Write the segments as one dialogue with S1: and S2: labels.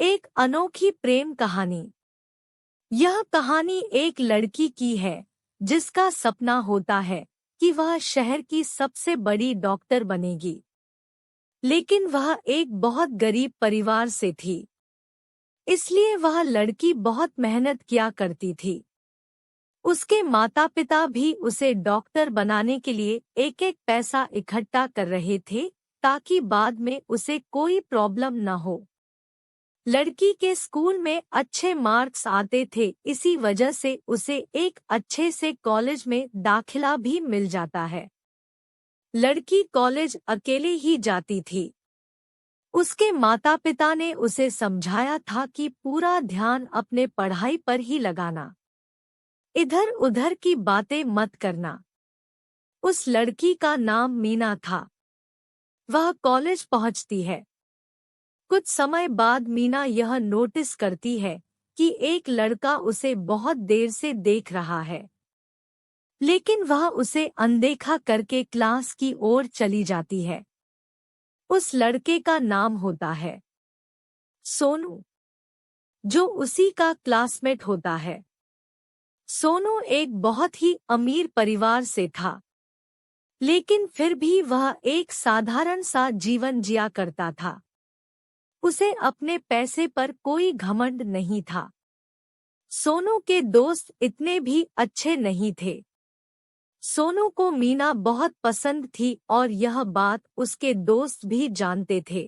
S1: एक अनोखी प्रेम कहानी। यह कहानी एक लड़की की है जिसका सपना होता है कि वह शहर की सबसे बड़ी डॉक्टर बनेगी, लेकिन वह एक बहुत गरीब परिवार से थी। इसलिए वह लड़की बहुत मेहनत किया करती थी। उसके माता पिता भी उसे डॉक्टर बनाने के लिए एक एक पैसा इकट्ठा कर रहे थे ताकि बाद में उसे कोई प्रॉब्लम न हो। लड़की के स्कूल में अच्छे मार्क्स आते थे, इसी वजह से उसे एक अच्छे से कॉलेज में दाखिला भी मिल जाता है। लड़की कॉलेज अकेले ही जाती थी। उसके माता पिता ने उसे समझाया था कि पूरा ध्यान अपने पढ़ाई पर ही लगाना, इधर उधर की बातें मत करना। उस लड़की का नाम मीना था। वह कॉलेज पहुंचती है। कुछ समय बाद मीना यह नोटिस करती है कि एक लड़का उसे बहुत देर से देख रहा है, लेकिन वह उसे अनदेखा करके क्लास की ओर चली जाती है। उस लड़के का नाम होता है सोनू, जो उसी का क्लासमेट होता है। सोनू एक बहुत ही अमीर परिवार से था, लेकिन फिर भी वह एक साधारण सा जीवन जिया करता था। उसे अपने पैसे पर कोई घमंड नहीं था। सोनू के दोस्त इतने भी अच्छे नहीं थे। सोनू को मीना बहुत पसंद थी और यह बात उसके दोस्त भी जानते थे।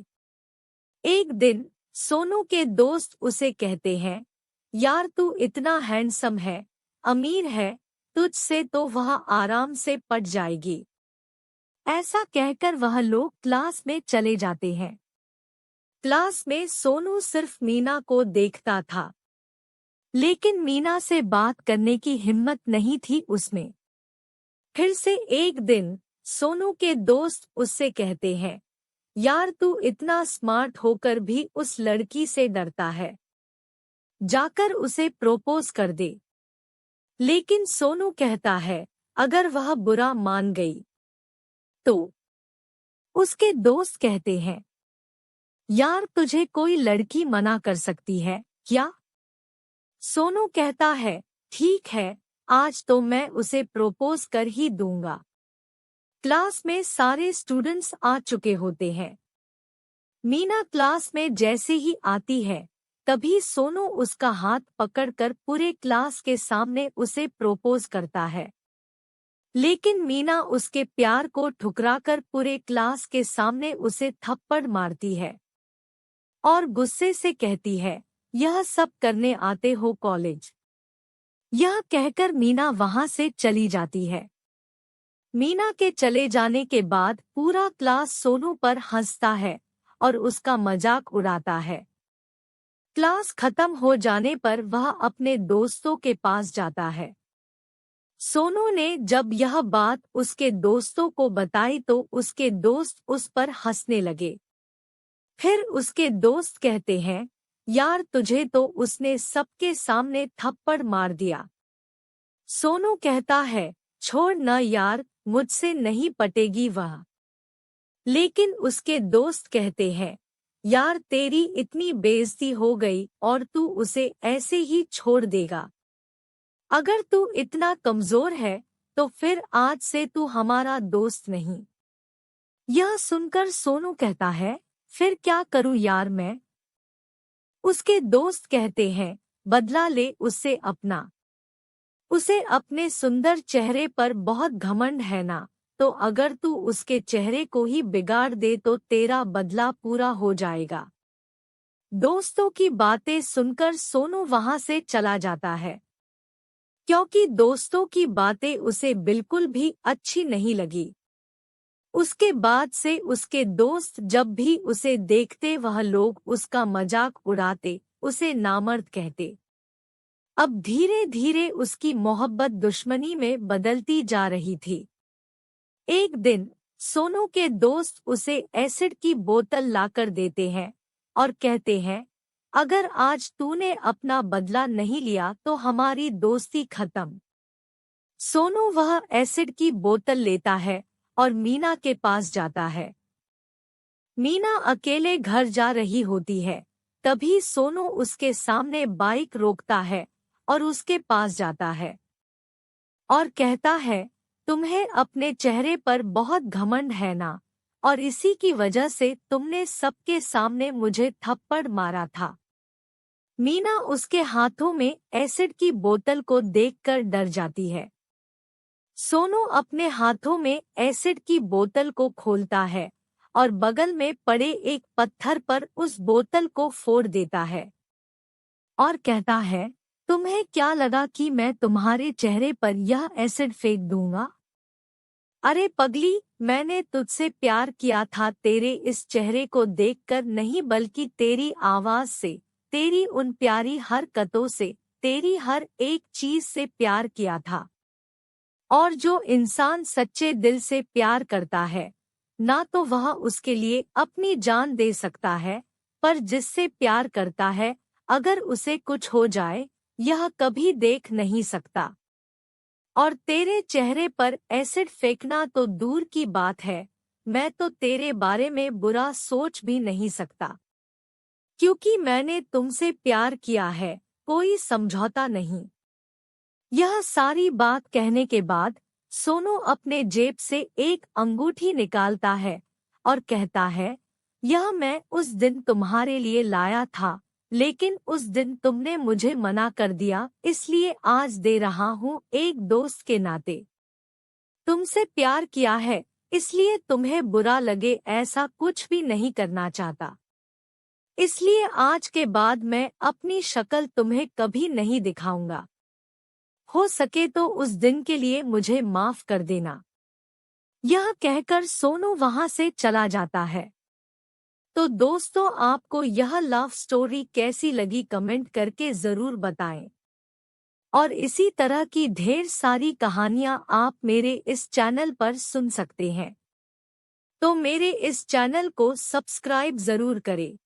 S1: एक दिन सोनू के दोस्त उसे कहते हैं, यार तू इतना हैंडसम है, अमीर है, तुझसे तो वह आराम से पट जाएगी। ऐसा कहकर वह लोग क्लास में चले जाते हैं। क्लास में सोनू सिर्फ मीना को देखता था, लेकिन मीना से बात करने की हिम्मत नहीं थी उसमें। फिर से एक दिन सोनू के दोस्त उससे कहते हैं, यार तू इतना स्मार्ट होकर भी उस लड़की से डरता है, जाकर उसे प्रपोज कर दे। लेकिन सोनू कहता है, अगर वह बुरा मान गई तो। उसके दोस्त कहते हैं, यार तुझे कोई लड़की मना कर सकती है क्या? सोनू कहता है, ठीक है, आज तो मैं उसे प्रपोज कर ही दूंगा। क्लास में सारे स्टूडेंट्स आ चुके होते हैं। मीना क्लास में जैसे ही आती है, तभी सोनू उसका हाथ पकड़कर पूरे क्लास के सामने उसे प्रपोज करता है। लेकिन मीना उसके प्यार को ठुकराकर पूरे क्लास के सामने उसे थप्पड़ मारती है और गुस्से से कहती है, यह सब करने आते हो कॉलेज? यह कहकर मीना वहां से चली जाती है। मीना के चले जाने के बाद पूरा क्लास सोनू पर हंसता है और उसका मजाक उड़ाता है। क्लास खत्म हो जाने पर वह अपने दोस्तों के पास जाता है। सोनू ने जब यह बात उसके दोस्तों को बताई तो उसके दोस्त उस पर हंसने लगे। फिर उसके दोस्त कहते हैं, यार तुझे तो उसने सबके सामने थप्पड़ मार दिया। सोनू कहता है, छोड़ न यार, मुझसे नहीं पटेगी वह। लेकिन उसके दोस्त कहते हैं, यार तेरी इतनी बेइज्जती हो गई और तू उसे ऐसे ही छोड़ देगा? अगर तू इतना कमजोर है तो फिर आज से तू हमारा दोस्त नहीं। यह सुनकर सोनू कहता है, फिर क्या करूं यार मैं? उसके दोस्त कहते हैं, बदला ले उससे अपना। उसे अपने सुंदर चेहरे पर बहुत घमंड है ना, तो अगर तू उसके चेहरे को ही बिगाड़ दे तो तेरा बदला पूरा हो जाएगा। दोस्तों की बातें सुनकर सोनू वहां से चला जाता है, क्योंकि दोस्तों की बातें उसे बिल्कुल भी अच्छी नहीं लगी। उसके बाद से उसके दोस्त जब भी उसे देखते वह लोग उसका मजाक उड़ाते, उसे नामर्द कहते। अब धीरे धीरे उसकी मोहब्बत दुश्मनी में बदलती जा रही थी। एक दिन सोनू के दोस्त उसे एसिड की बोतल लाकर देते हैं और कहते हैं, अगर आज तूने अपना बदला नहीं लिया तो हमारी दोस्ती खत्म। सोनू वह एसिड की बोतल लेता है और मीना के पास जाता है। मीना अकेले घर जा रही होती है, तभी सोनू उसके सामने बाइक रोकता है और उसके पास जाता है और कहता है, तुम्हें अपने चेहरे पर बहुत घमंड है ना, और इसी की वजह से तुमने सबके सामने मुझे थप्पड़ मारा था। मीना उसके हाथों में एसिड की बोतल को देखकर डर जाती है। सोनू अपने हाथों में एसिड की बोतल को खोलता है और बगल में पड़े एक पत्थर पर उस बोतल को फोड़ देता है और कहता है, तुम्हें क्या लगा कि मैं तुम्हारे चेहरे पर यह एसिड फेंक दूंगा? अरे पगली, मैंने तुझसे प्यार किया था तेरे इस चेहरे को देखकर नहीं, बल्कि तेरी आवाज से, तेरी उन प्यारी हरकतों से, तेरी हर एक चीज से प्यार किया था। और जो इंसान सच्चे दिल से प्यार करता है, ना तो वह उसके लिए अपनी जान दे सकता है, पर जिससे प्यार करता है, अगर उसे कुछ हो जाए, यह कभी देख नहीं सकता। और तेरे चेहरे पर एसिड फेंकना तो दूर की बात है, मैं तो तेरे बारे में बुरा सोच भी नहीं सकता, क्योंकि मैंने तुमसे प्यार किया है, कोई समझौता नहीं। यह सारी बात कहने के बाद सोनू अपने जेब से एक अंगूठी निकालता है और कहता है, यह मैं उस दिन तुम्हारे लिए लाया था, लेकिन उस दिन तुमने मुझे मना कर दिया, इसलिए आज दे रहा हूँ एक दोस्त के नाते। तुमसे प्यार किया है, इसलिए तुम्हें बुरा लगे ऐसा कुछ भी नहीं करना चाहता। इसलिए आज के बाद मैं अपनी शक्ल तुम्हें कभी नहीं दिखाऊंगा। हो सके तो उस दिन के लिए मुझे माफ कर देना। यह कहकर सोनू वहां से चला जाता है। तो दोस्तों, आपको यह लव स्टोरी कैसी लगी कमेंट करके जरूर बताएं। और इसी तरह की ढेर सारी कहानियां आप मेरे इस चैनल पर सुन सकते हैं। तो मेरे इस चैनल को सब्सक्राइब जरूर करें।